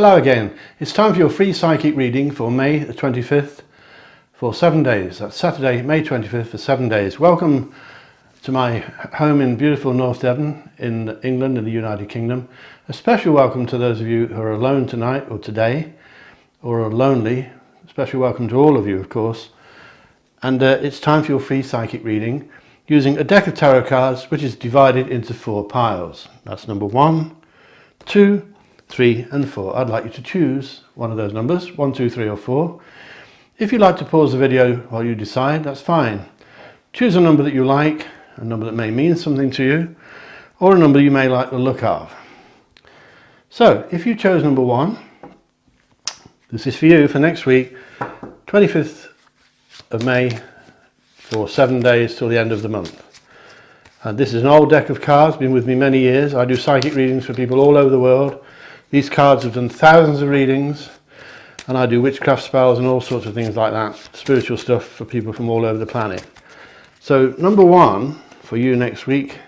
Hello again. It's time for your free psychic reading for May the 25th for 7 days. That's Saturday, May 25th for 7 days. Welcome to my home in beautiful North Devon in England in the United Kingdom. A special welcome to those of you who are alone tonight or today or are lonely. A special welcome to all of you, of course. And it's time for your free psychic reading using a deck of tarot cards which is divided into 4 piles. That's number 1, 2, 3 and 4. I'd like you to choose one of those numbers, 1, 2, 3 or 4. If you'd like to pause the video while you decide, that's fine. Choose a number that you like, a number that may mean something to you, or a number you may like the look of. So, if you chose number 1, this is for you for next week, 25th of May, for 7 days till the end of the month. And this is an old deck of cards, been with me many years. I do psychic readings for people all over the world. These cards have done thousands of readings, and I do witchcraft spells and all sorts of things like that, spiritual stuff for people from all over the planet. So number 1 for you next week,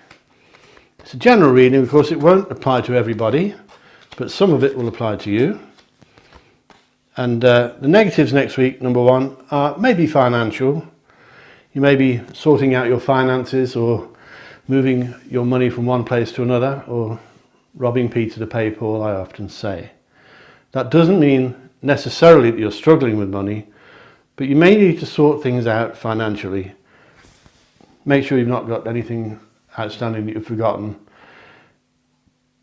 it's a general reading. Of course it won't apply to everybody, but some of it will apply to you. And the negatives next week, number 1, are maybe financial. You may be sorting out your finances or moving your money from one place to another, or robbing Peter to pay Paul, I often say. That doesn't mean necessarily that you're struggling with money, but you may need to sort things out financially. Make sure you've not got anything outstanding that you've forgotten.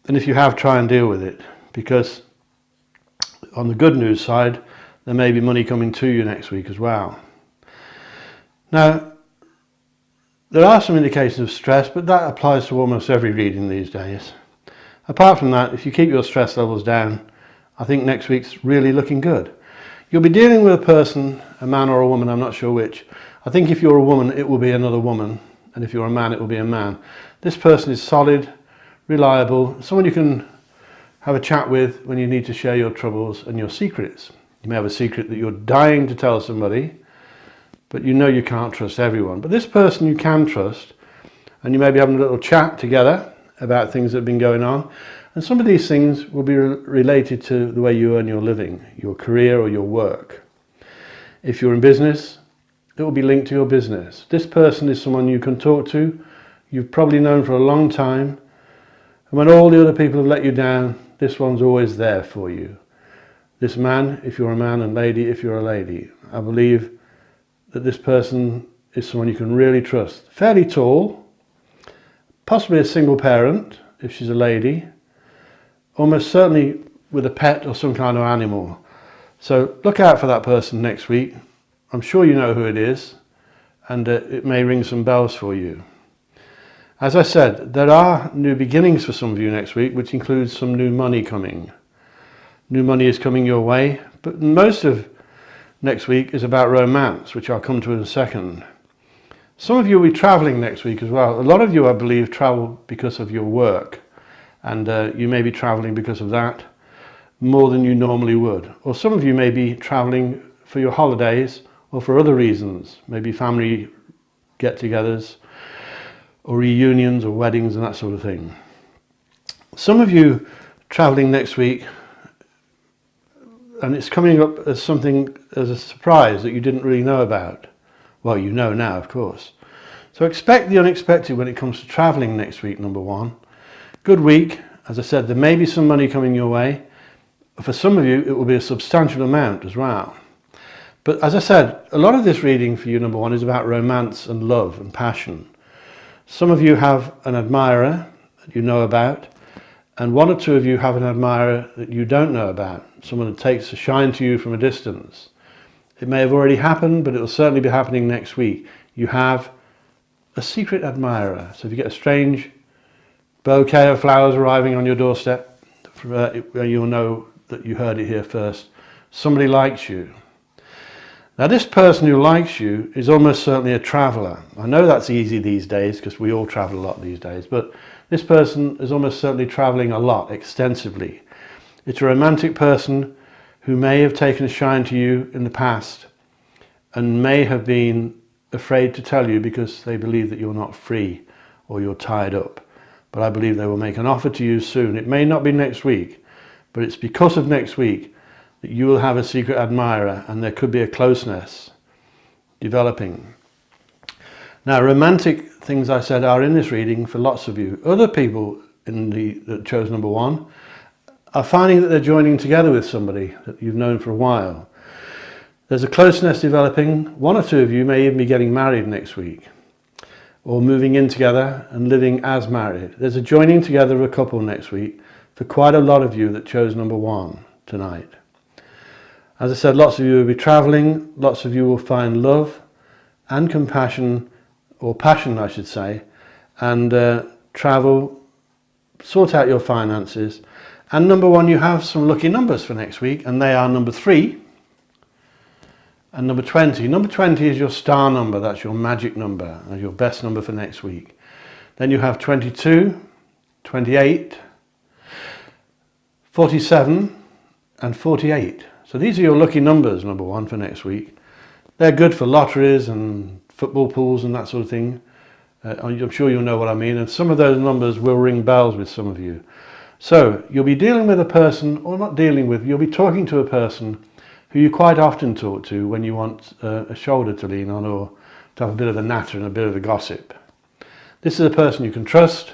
And if you have, try and deal with it, because on the good news side, there may be money coming to you next week as well. Now, there are some indications of stress, but that applies to almost every reading these days. Apart from that, if you keep your stress levels down, I think next week's really looking good. You'll be dealing with a person, a man or a woman, I'm not sure which. I think if you're a woman, it will be another woman, and if you're a man, it will be a man. This person is solid, reliable, someone you can have a chat with when you need to share your troubles and your secrets. You may have a secret that you're dying to tell somebody, but you know you can't trust everyone. But this person you can trust, and you may be having a little chat together about things that have been going on, and some of these things will be related to the way you earn your living, your career or your work. If you're in business, it will be linked to your business. This person is someone you can talk to, you've probably known for a long time, and when all the other people have let you down, this one's always there for you. This man, if you're a man, and lady, if you're a lady. I believe that this person is someone you can really trust. Fairly tall, possibly a single parent, if she's a lady, almost certainly with a pet or some kind of animal. So look out for that person next week. I'm sure you know who it is, and it may ring some bells for you. As I said, there are new beginnings for some of you next week, which includes some new money coming. New money is coming your way, but most of next week is about romance, which I'll come to in a second. Some of you will be travelling next week as well. A lot of you, I believe, travel because of your work, and you may be travelling because of that more than you normally would. Or some of you may be travelling for your holidays or for other reasons, maybe family get-togethers or reunions or weddings and that sort of thing. Some of you travelling next week, and it's coming up as something, as a surprise that you didn't really know about. Well, you know now, of course. So expect the unexpected when it comes to travelling next week, number 1. Good week. As I said, there may be some money coming your way. For some of you, it will be a substantial amount as well. But as I said, a lot of this reading for you, number 1, is about romance and love and passion. Some of you have an admirer that you know about, and 1 or 2 of you have an admirer that you don't know about, someone that takes a shine to you from a distance. It may have already happened, but it will certainly be happening next week. You have a secret admirer. So if you get a strange bouquet of flowers arriving on your doorstep, you'll know that you heard it here first. Somebody likes you. Now this person who likes you is almost certainly a traveller. I know that's easy these days because we all travel a lot these days, but this person is almost certainly travelling a lot, extensively. It's a romantic person who may have taken a shine to you in the past and may have been afraid to tell you because they believe that you're not free or you're tied up. But I believe they will make an offer to you soon. It may not be next week, but it's because of next week that you will have a secret admirer and there could be a closeness developing. Now, romantic things I said are in this reading for lots of you. Other people that chose number 1 are finding that they're joining together with somebody that you've known for a while. There's a closeness developing. 1 or 2 of you may even be getting married next week, or moving in together and living as married. There's a joining together of a couple next week for quite a lot of you that chose number 1 tonight. As I said, lots of you will be traveling, lots of you will find love and compassion, or passion I should say, and travel, sort out your finances. And number 1, you have some lucky numbers for next week, and they are number 3 and number 20. Number 20 is your star number, that's your magic number, and your best number for next week. Then you have 22, 28, 47 and 48. So these are your lucky numbers, number 1, for next week. They're good for lotteries and football pools and that sort of thing. I'm sure you'll know what I mean, and some of those numbers will ring bells with some of you. So you'll be dealing with a person, or not dealing with, you'll be talking to a person who you quite often talk to when you want a shoulder to lean on, or to have a bit of a natter and a bit of a gossip. This is a person you can trust.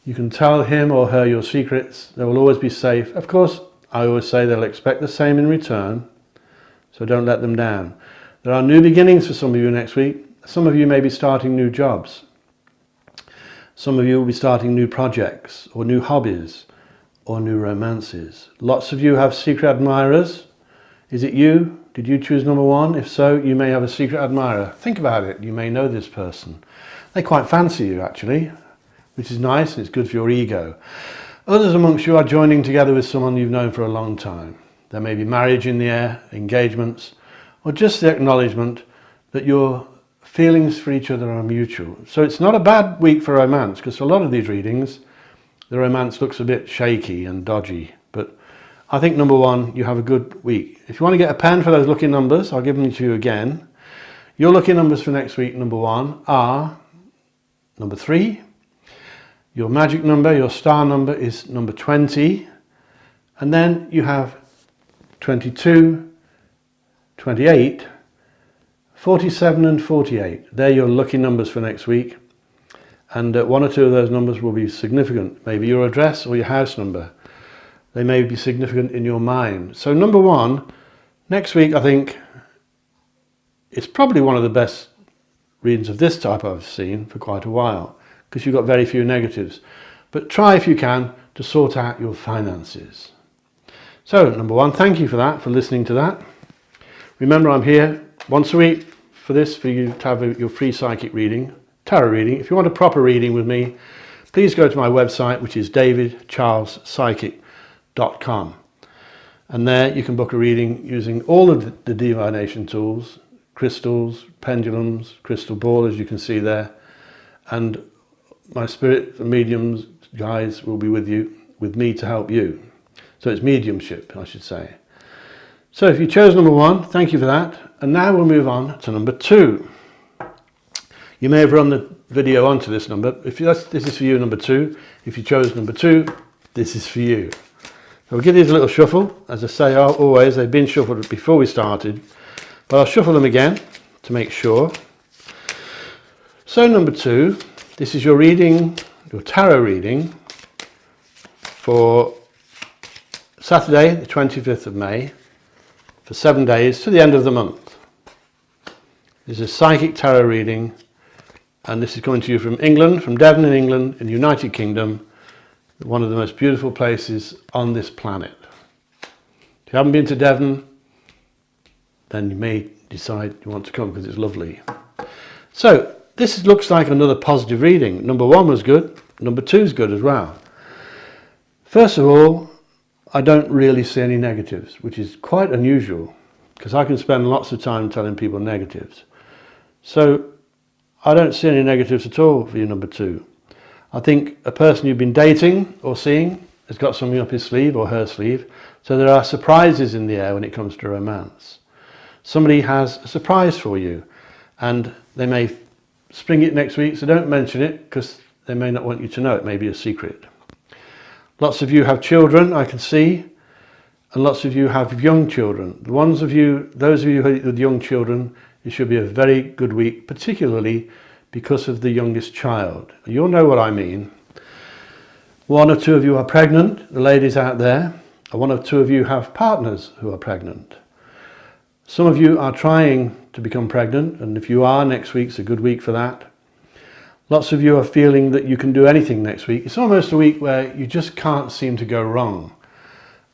You can tell him or her your secrets. They will always be safe. Of course, I always say they'll expect the same in return, so don't let them down. There are new beginnings for some of you next week. Some of you may be starting new jobs. Some of you will be starting new projects, or new hobbies, or new romances. Lots of you have secret admirers. Is it you? Did you choose number 1? If so, you may have a secret admirer. Think about it. You may know this person. They quite fancy you, actually, which is nice, and it's good for your ego. Others amongst you are joining together with someone you've known for a long time. There may be marriage in the air, engagements, or just the acknowledgement that your feelings for each other are mutual. So it's not a bad week for romance, because a lot of these readings, the romance looks a bit shaky and dodgy. But I think number 1, you have a good week. If you want to get a pen for those lucky numbers, I'll give them to you again. Your lucky numbers for next week, number 1, are number 3. Your magic number, your star number, is number 20. And then you have 22, 28, 47 and 48. They're your lucky numbers for next week. And 1 or 2 of those numbers will be significant. Maybe your address or your house number. They may be significant in your mind. So number 1, next week, I think it's probably one of the best readings of this type I've seen for quite a while, because you've got very few negatives. But try, if you can, to sort out your finances. So number 1, thank you for that, for listening to that. Remember, I'm here once a week for this, for you to have your free psychic reading, tarot reading. If you want a proper reading with me, please go to my website, which is davidcharlespsychic.com. And there you can book a reading using all of the divination tools, crystals, pendulums, crystal ball, as you can see there. And my spirit and mediums guides will be with me to help you. So it's mediumship, I should say. So if you chose number 1, thank you for that. And now we'll move on to number 2. You may have run the video onto this number. This is for you, number 2. If you chose number 2, this is for you. So we'll give these a little shuffle. As I say always, they've been shuffled before we started, but I'll shuffle them again to make sure. So number 2, this is your reading, your tarot reading for Saturday, the 25th of May, for 7 days to the end of the month. This is a psychic tarot reading, and this is coming to you from England, from Devon in England, in the United Kingdom, one of the most beautiful places on this planet. If you haven't been to Devon, then you may decide you want to come because it's lovely. So this looks like another positive reading. Number 1 was good, number 2 is good as well. First of all, I don't really see any negatives, which is quite unusual, because I can spend lots of time telling people negatives. So I don't see any negatives at all for you, number 2. I think a person you've been dating or seeing has got something up his sleeve or her sleeve. So there are surprises in the air when it comes to romance. Somebody has a surprise for you, and they may spring it next week, so don't mention it, because they may not want you to know. It may be a secret. Lots of you have children, I can see, and lots of you have young children. Those of you with young children, it should be a very good week, particularly because of the youngest child. You'll know what I mean. One or two of you are pregnant, the ladies out there, and one or two of you have partners who are pregnant. Some of you are trying to become pregnant, and if you are, next week's a good week for that. Lots of you are feeling that you can do anything next week. It's almost a week where you just can't seem to go wrong.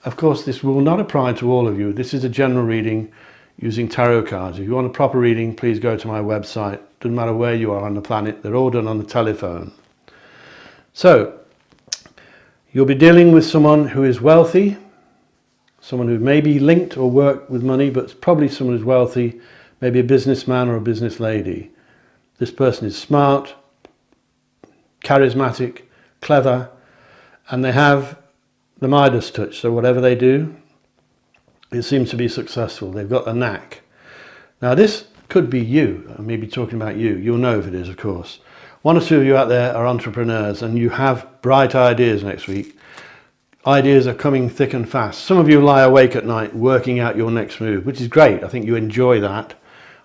Of course, this will not apply to all of you. This is a general reading using tarot cards. If you want a proper reading, please go to my website. Doesn't matter where you are on the planet, they're all done on the telephone. So, you'll be dealing with someone who is wealthy, someone who may be linked or work with money, but it's probably someone who's wealthy, maybe a businessman or a business lady. This person is smart, charismatic, clever, and they have the Midas touch, so whatever they do, it seems to be successful. They've got a knack. Now this could be you. I may be talking about you. You'll know if it is, of course. One or two of you out there are entrepreneurs and you have bright ideas next week. Ideas are coming thick and fast. Some of you lie awake at night working out your next move, which is great. I think you enjoy that.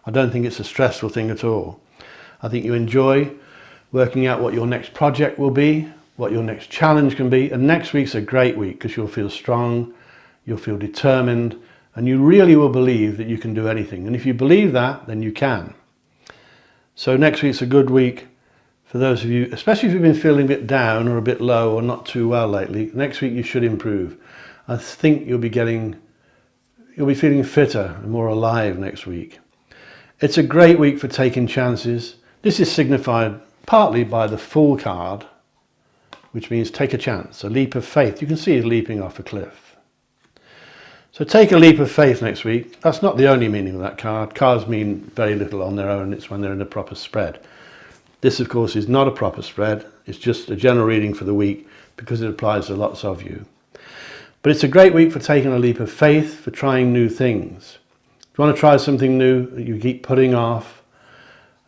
I don't think it's a stressful thing at all. I think you enjoy working out what your next project will be, what your next challenge can be, and next week's a great week because you'll feel strong, you'll feel determined, and you really will believe that you can do anything. And if you believe that, then you can. So next week's a good week for those of you, especially if you've been feeling a bit down or a bit low or not too well lately. Next week you should improve. I think you'll be feeling fitter and more alive next week. It's a great week for taking chances. This is signified partly by the Fool card, which means take a chance, a leap of faith. You can see it leaping off a cliff. So take a leap of faith next week. That's not the only meaning of that card. Cards mean very little on their own. It's when they're in a proper spread. This, of course, is not a proper spread. It's just a general reading for the week because it applies to lots of you. But it's a great week for taking a leap of faith, for trying new things. If you want to try something new that you keep putting off,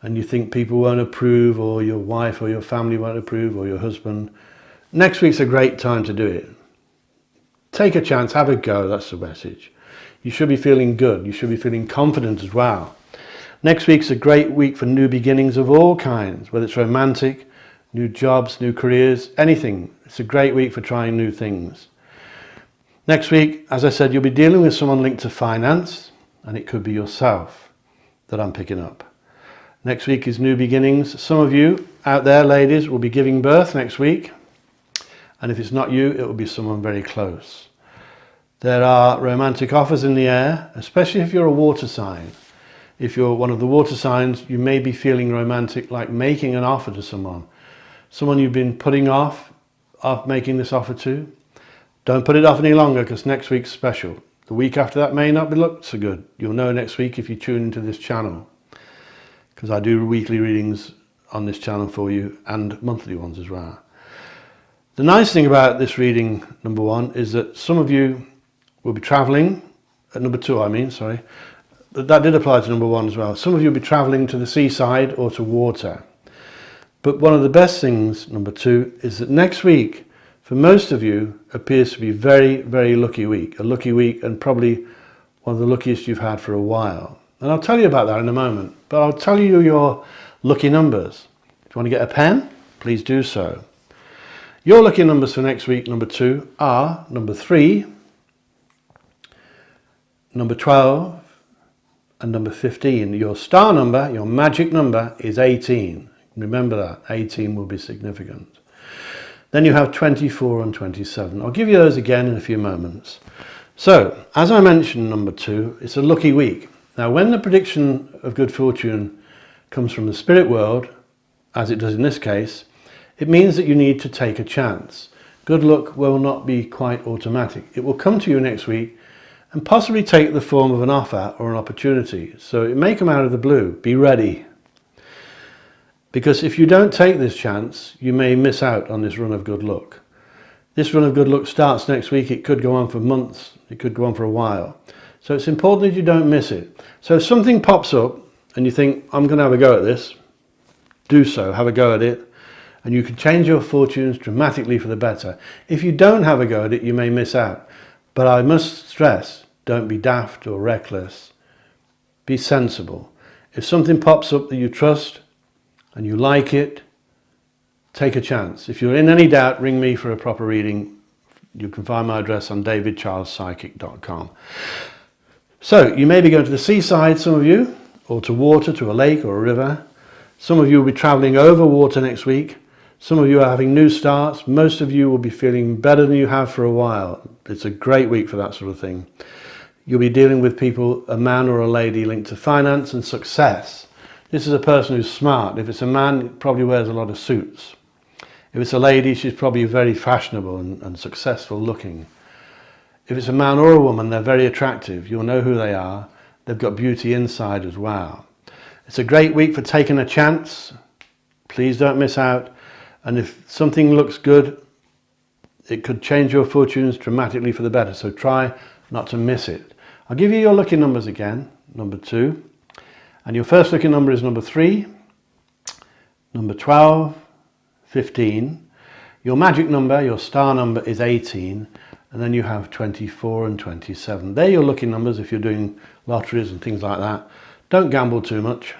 and you think people won't approve, or your wife or your family won't approve, or your husband, next week's a great time to do it. Take a chance, have a go, that's the message. You should be feeling good, you should be feeling confident as well. Next week's a great week for new beginnings of all kinds, whether it's romantic, new jobs, new careers, anything. It's a great week for trying new things. Next week, as I said, you'll be dealing with someone linked to finance, and it could be yourself that I'm picking up. Next week is new beginnings. Some of you out there, ladies, will be giving birth next week. And if it's not you, it will be someone very close. There are romantic offers in the air, especially if you're a water sign. If you're one of the water signs, you may be feeling romantic, like making an offer to someone. Someone you've been putting off making this offer to. Don't put it off any longer because next week's special. The week after that may not look so good. You'll know next week if you tune into this channel, because I do weekly readings on this channel for you and monthly ones as well. The nice thing about this reading, number one, is that some of you will be travelling, number two I mean, sorry, that did apply to number one as well. Some of you will be travelling to the seaside or to water. But one of the best things, number two, is that next week, for most of you, appears to be a very, very lucky week. A lucky week and probably one of the luckiest you've had for a while. And I'll tell you about that in a moment, but I'll tell you your lucky numbers. If you want to get a pen, please do so. Your lucky numbers for next week, number two, are number 3, number 12, and number 15. Your star number, your magic number, is 18. Remember that, 18 will be significant. Then you have 24 and 27. I'll give you those again in a few moments. So, as I mentioned, number 2, it's a lucky week. Now, when the prediction of good fortune comes from the spirit world, as it does in this case, it means that you need to take a chance. Good luck will not be quite automatic. It will come to you next week and possibly take the form of an offer or an opportunity. So it may come out of the blue. Be ready. Because if you don't take this chance, you may miss out on this run of good luck. This run of good luck starts next week. It could go on for months. It could go on for a while. So it's important that you don't miss it. So if something pops up and you think, I'm going to have a go at this, do so, have a go at it. and you can change your fortunes dramatically for the better. If you don't have a go at it, you may miss out. But I must stress, don't be daft or reckless. Be sensible. If something pops up that you trust and you like it, take a chance. If you're in any doubt, ring me for a proper reading. You can find my address on davidcharlespsychic.com. So you may be going to the seaside, some of you, or to water, to a lake or a river. Some of you will be travelling over water next week. Some of you are having new starts. Most of you will be feeling better than you have for a while. It's a great week for that sort of thing. You'll be dealing with people, a man or a lady, linked to finance and success. This is a person who's smart. If it's a man, he probably wears a lot of suits. If it's a lady, she's probably very fashionable and successful looking. If it's a man or a woman, they're very attractive. You'll know who they are. They've got beauty inside as well. It's a great week for taking a chance. Please don't miss out. And if something looks good, it could change your fortunes dramatically for the better. So try not to miss it. I'll give you your lucky numbers again. Number 2. And your first lucky number is number 3, number 12, 15. Your magic number, your star number is 18. And then you have 24 and 27. They're your lucky numbers if you're doing lotteries and things like that. Don't gamble too much.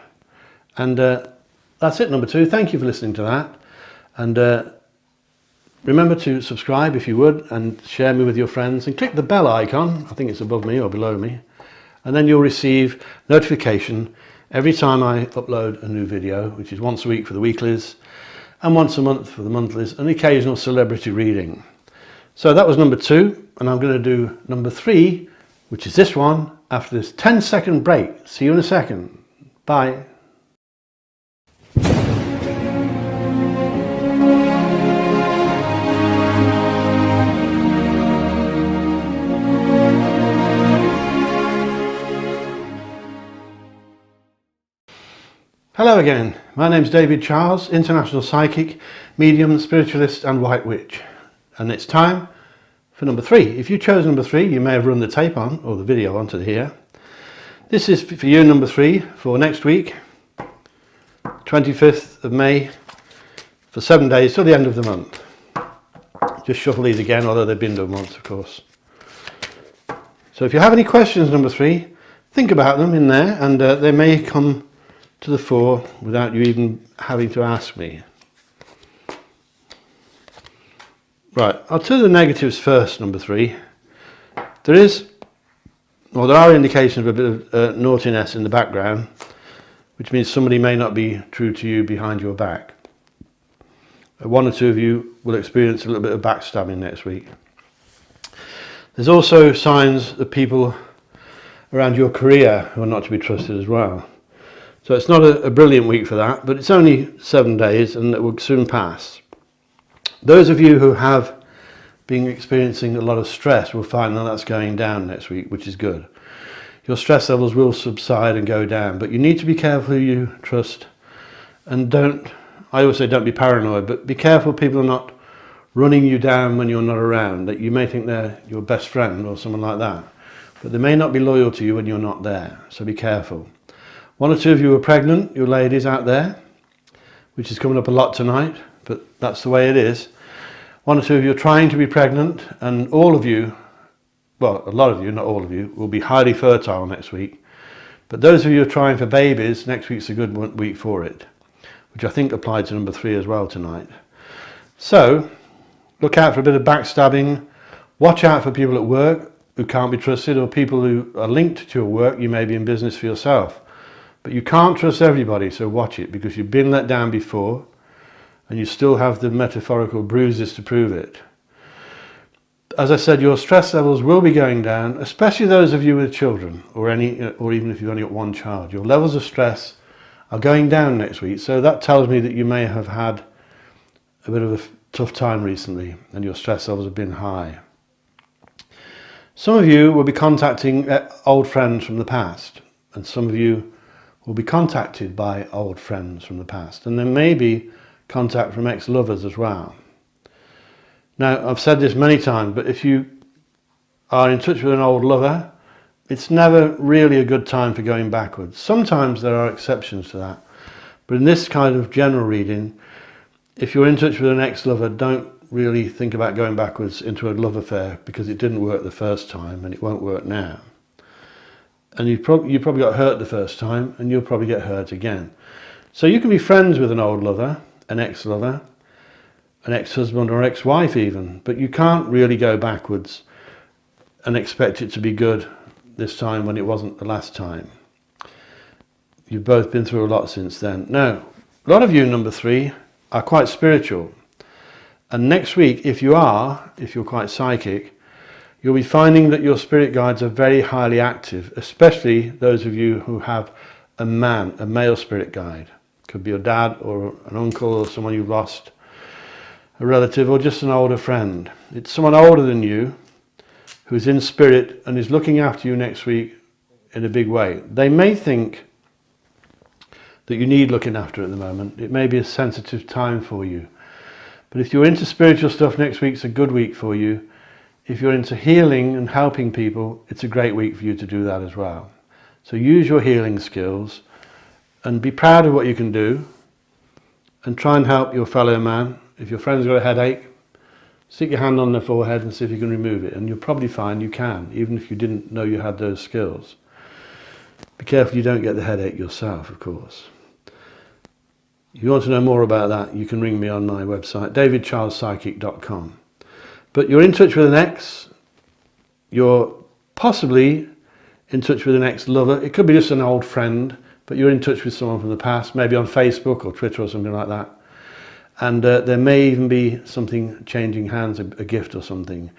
And that's it, number 2. Thank you for listening to that. And remember to subscribe if you would, and share me with your friends, and click the bell icon. I think it's above me or below me. And then you'll receive notification every time I upload a new video, which is once a week for the weeklies, and once a month for the monthlies, and occasional celebrity reading. So that was number 2, and I'm going to do number 3, which is this one, after this 10-second break. See you in a second. Bye. Hello again, my name's David Charles, international psychic, medium, spiritualist and white witch. And it's time for number 3. If you chose number 3, you may have run the tape on, or the video onto here. This is for you, number 3, for next week, 25th of May, for 7 days till the end of the month. Just shuffle these again, although they've been done once, of course. So if you have any questions, number 3, think about them in there, and they may come to the fore without you even having to ask me. Right, I'll do the negatives first, number 3. There are indications of a bit of naughtiness in the background, which means somebody may not be true to you behind your back. One or two of you will experience a little bit of backstabbing next week. There's also signs of people around your career who are not to be trusted as well. So it's not a brilliant week for that, but it's only 7 days and it will soon pass. Those of you who have been experiencing a lot of stress will find that that's going down next week, which is good. Your stress levels will subside and go down, but you need to be careful who you trust, and I always say don't be paranoid, but be careful people are not running you down when you're not around, that you may think they're your best friend or someone like that, but they may not be loyal to you when you're not there, so be careful. 1 or 2 of you are pregnant, you ladies out there, which is coming up a lot tonight, but that's the way it is. 1 or 2 of you are trying to be pregnant, and all of you, well, a lot of you, not all of you, will be highly fertile next week. But those of you who are trying for babies, next week's a good week for it, which I think applied to number 3 as well tonight. So, look out for a bit of backstabbing. Watch out for people at work who can't be trusted, or people who are linked to your work. You may be in business for yourself. But you can't trust everybody, so watch it, because you've been let down before and you still have the metaphorical bruises to prove it. As I said, your stress levels will be going down, especially those of you with children, or even if you've only got 1 child. Your levels of stress are going down next week, so that tells me that you may have had a bit of a tough time recently and your stress levels have been high. Some of you will be contacting old friends from the past, and some of you will be contacted by old friends from the past, and there may be contact from ex-lovers as well. Now, I've said this many times, but if you are in touch with an old lover, it's never really a good time for going backwards. Sometimes there are exceptions to that, but in this kind of general reading, If you're in touch with an ex-lover, don't really think about going backwards into a love affair, because it didn't work the first time and it won't work now. And you probably got hurt the first time, and you'll probably get hurt again. So you can be friends with an old lover, an ex-lover, an ex-husband or ex-wife even, but you can't really go backwards and expect it to be good this time when it wasn't the last time. You've both been through a lot since then. Now, a lot of you, number 3, are quite spiritual. And next week, if you're quite psychic, you'll be finding that your spirit guides are very highly active, especially those of you who have a male spirit guide. Could be your dad or an uncle or someone you've lost, a relative, or just an older friend. It's someone older than you who's in spirit and is looking after you next week in a big way. They may think that you need looking after at the moment. It may be a sensitive time for you. But if you're into spiritual stuff, next week's a good week for you. If you're into healing and helping people, it's a great week for you to do that as well. So use your healing skills and be proud of what you can do, and try and help your fellow man. If your friend's got a headache, stick your hand on their forehead and see if you can remove it, and you'll probably find you can, even if you didn't know you had those skills. Be careful you don't get the headache yourself, of course. If you want to know more about that, you can ring me on my website, davidcharlespsychic.com. But you're in touch with an ex, you're possibly in touch with an ex-lover. It could be just an old friend, but you're in touch with someone from the past, maybe on Facebook or Twitter or something like that. And there may even be something changing hands, a gift or something.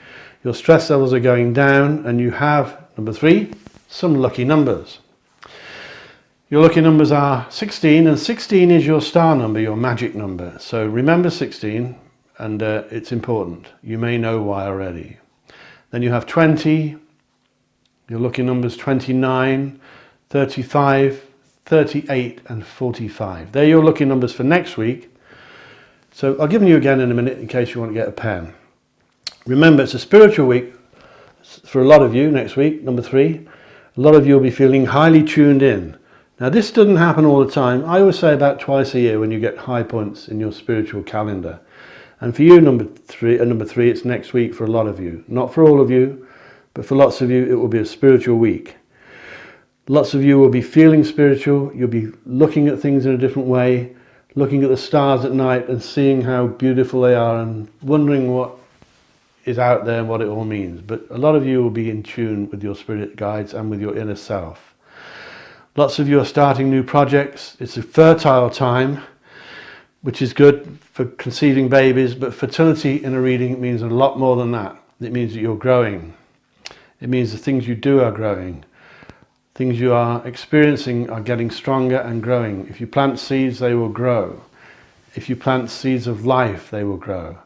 Your stress levels are going down, and you have, number 3, some lucky numbers. Your lucky numbers are 16, and 16 is your star number, your magic number. So remember 16, and it's important. You may know why already. Then you have 20, your lucky numbers 29, 35, 38 and 45. They're your lucky numbers for next week. So I'll give them you again in a minute in case you want to get a pen. Remember, it's a spiritual week for a lot of you next week, number 3. A lot of you will be feeling highly tuned in. Now, this doesn't happen all the time. I always say about twice a year when you get high points in your spiritual calendar. And for you, number three, it's next week for a lot of you. Not for all of you, but for lots of you, it will be a spiritual week. Lots of you will be feeling spiritual. You'll be looking at things in a different way, looking at the stars at night and seeing how beautiful they are and wondering what is out there and what it all means. But a lot of you will be in tune with your spirit guides and with your inner self. Lots of you are starting new projects. It's a fertile time, which is good for conceiving babies, but fertility in a reading means a lot more than that. It means that you're growing. It means the things you do are growing. Things you are experiencing are getting stronger and growing. If you plant seeds, they will grow. If you plant seeds of life, they will grow.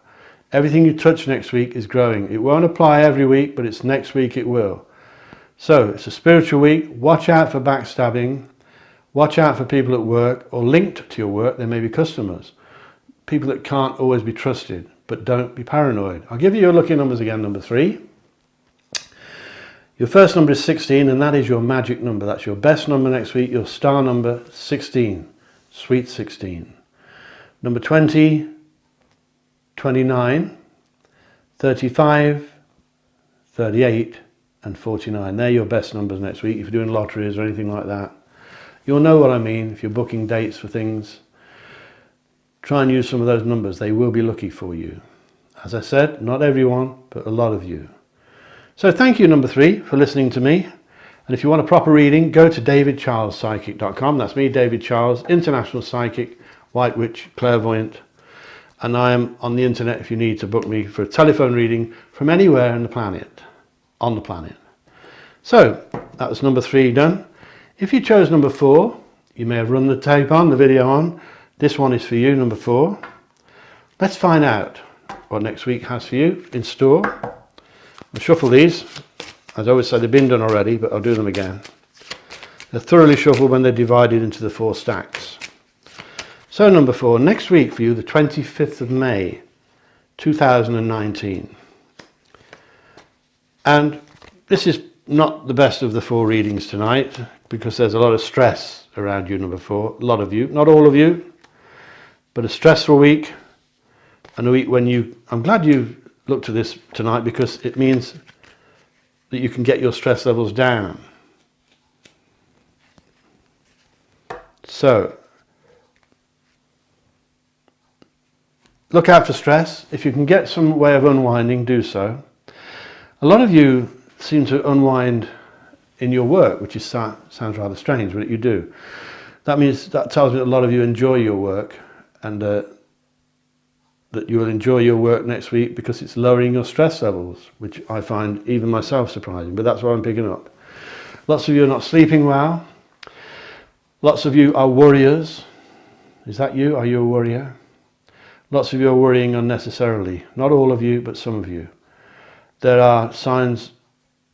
Everything you touch next week is growing. It won't apply every week, but it's next week it will. So it's a spiritual week. Watch out for backstabbing. Watch out for people at work or linked to your work. There may be customers. People that can't always be trusted, but don't be paranoid. I'll give you your lucky numbers again, number 3. Your first number is 16, and that is your magic number. That's your best number next week, your star number 16, sweet 16. Number 20, 29, 35, 38 and 49. They're your best numbers next week. If you're doing lotteries or anything like that, you'll know what I mean. If you're booking dates for things, try and use some of those numbers. They will be lucky for you. As I said, not everyone, but a lot of you. So thank you, number 3, for listening to me. And if you want a proper reading, go to davidcharlespsychic.com. That's me, David Charles, international psychic, white witch, clairvoyant. And I am on the internet if you need to book me for a telephone reading from anywhere on the planet. So that was number 3 done. If you chose number 4, you may have run the tape on, the video on. This one is for you, number 4. Let's find out what next week has for you in store. I'll shuffle these. As I always say, they've been done already, but I'll do them again. They're thoroughly shuffled when they're divided into the 4 stacks. So number 4, next week for you, the 25th of May, 2019. And this is not the best of the 4 readings tonight, because there's a lot of stress around you, number 4. A lot of you, not all of you, but a stressful week. and a week when I'm glad you looked at this tonight, because it means that you can get your stress levels down. So, look out for stress. If you can get some way of unwinding, do so. A lot of you seem to unwind in your work, which sounds rather strange, but you do. That tells me that a lot of you enjoy your work, and that you will enjoy your work next week because it's lowering your stress levels, which I find even myself surprising, but that's what I'm picking up. Lots of you are not sleeping well. Lots of you are worriers. Is that you? Are you a worrier? Lots of you are worrying unnecessarily. Not all of you, but some of you. There are signs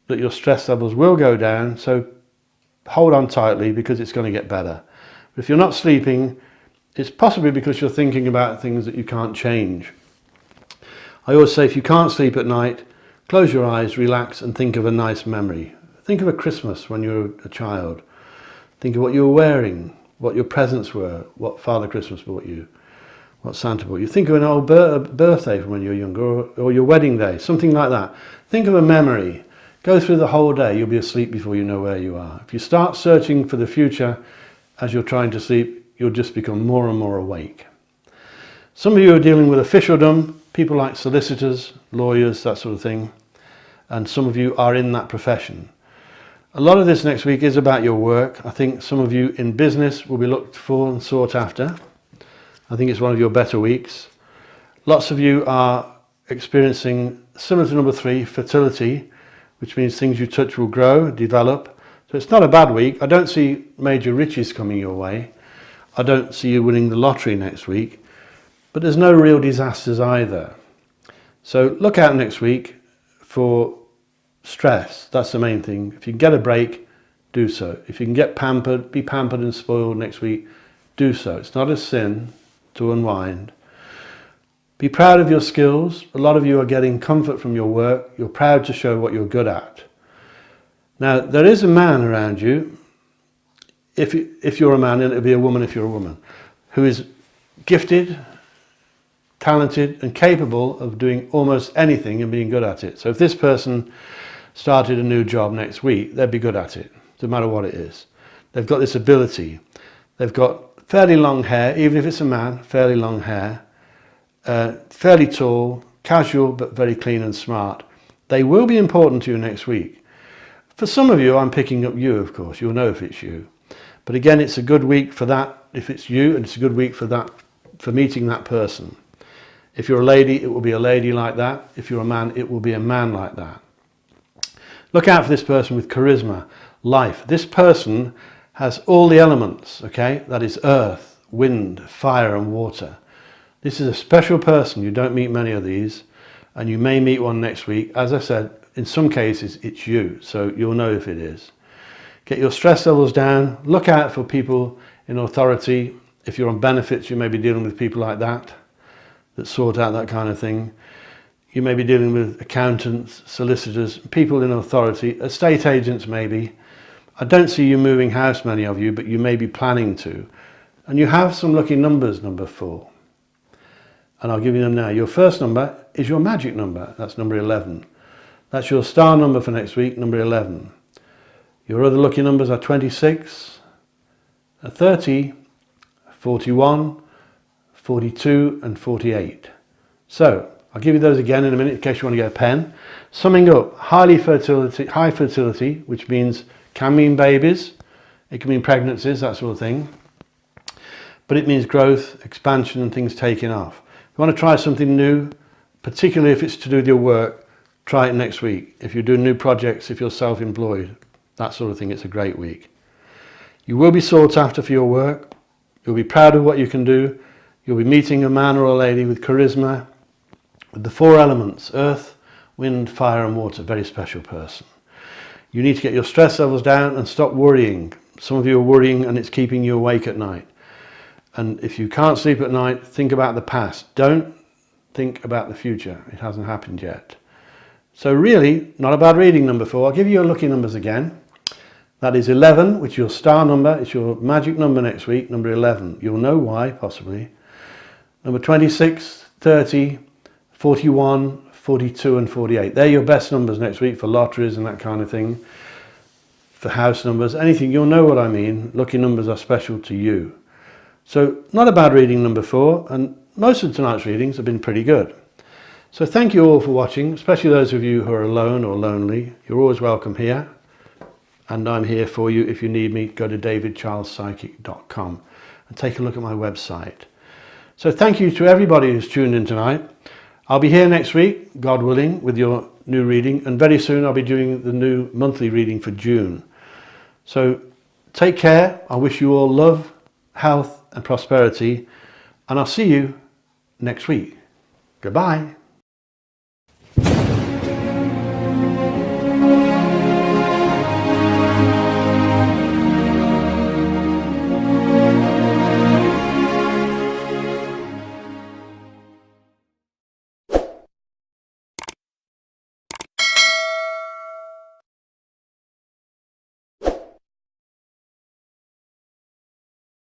that your stress levels will go down, so hold on tightly because it's going to get better. But if you're not sleeping, it's possibly because you're thinking about things that you can't change. I always say, if you can't sleep at night, close your eyes, relax, and think of a nice memory. Think of a Christmas when you were a child. Think of what you were wearing, what your presents were, what Father Christmas bought you, what Santa bought you. Think of an old birthday from when you were younger, or your wedding day, something like that. Think of a memory. Go through the whole day. You'll be asleep before you know where you are. If you start searching for the future as you're trying to sleep, you'll just become more and more awake. Some of you are dealing with officialdom, people like solicitors, lawyers, that sort of thing, and some of you are in that profession. A lot of this next week is about your work. I think some of you in business will be looked for and sought after. I think it's one of your better weeks. Lots of you are experiencing, similar to number 3, fertility, which means things you touch will grow, develop. So it's not a bad week. I don't see major riches coming your way. I don't see you winning the lottery next week, but there's no real disasters either. So look out next week for stress. That's the main thing. If you can get a break, do so. If you can get pampered, be pampered and spoiled next week, do so. It's not a sin to unwind. Be proud of your skills. A lot of you are getting comfort from your work. You're proud to show what you're good at. Now, there is a man around you, if you're a man, and it'll be a woman if you're a woman, who is gifted, talented and capable of doing almost anything and being good at it. So if this person started a new job next week, they'd be good at it, no matter what it is. They've got this ability. They've got fairly long hair, even if it's a man, fairly long hair, fairly tall, casual but very clean and smart. They will be important to you next week. For some of you, I'm picking up you, of course. You'll know if it's you. But again, it's a good week for that if it's you, and it's a good week for that, for meeting that person. If you're a lady, it will be a lady like that. If you're a man, it will be a man like that. Look out for this person with charisma, life. This person has all the elements, okay? That is earth, wind, fire and water. This is a special person. You don't meet many of these, and you may meet one next week. As I said, in some cases, it's you, so you'll know if it is. Get your stress levels down. Look out for people in authority. If you're on benefits, you may be dealing with people like that sort out that kind of thing. You may be dealing with accountants, solicitors, people in authority, estate agents maybe. I don't see you moving house, many of you, but you may be planning to. And you have some lucky numbers, number 4. And I'll give you them now. Your first number is your magic number. That's number 11. That's your star number for next week, number 11. Your other lucky numbers are 26, 30, 41, 42 and 48. So I'll give you those again in a minute in case you want to get a pen. Summing up, high fertility, which means can mean babies, it can mean pregnancies, that sort of thing. But it means growth, expansion and things taking off. If you want to try something new, particularly if it's to do with your work, try it next week. If you're doing new projects, if you're self-employed, that sort of thing, it's a great week. You will be sought after for your work. You'll be proud of what you can do. You'll be meeting a man or a lady with charisma, with the 4 elements, earth, wind, fire and water, very special person. You need to get your stress levels down and stop worrying. Some of you are worrying and it's keeping you awake at night. And if you can't sleep at night, think about the past. Don't think about the future. It hasn't happened yet. So really, not a bad reading, number 4. I'll give you your lucky numbers again. That is 11, which is your star number. It's your magic number next week, number 11. You'll know why, possibly. Number 26, 30, 41, 42 and 48. They're your best numbers next week for lotteries and that kind of thing. For house numbers, anything, you'll know what I mean. Lucky numbers are special to you. So not a bad reading, number 4, and most of tonight's readings have been pretty good. So thank you all for watching, especially those of you who are alone or lonely. You're always welcome here, and I'm here for you. If you need me, go to davidcharlespsychic.com and take a look at my website. So thank you to everybody who's tuned in tonight. I'll be here next week, God willing, with your new reading, and very soon I'll be doing the new monthly reading for June. So take care. I wish you all love, health and prosperity, and I'll see you next week. Goodbye.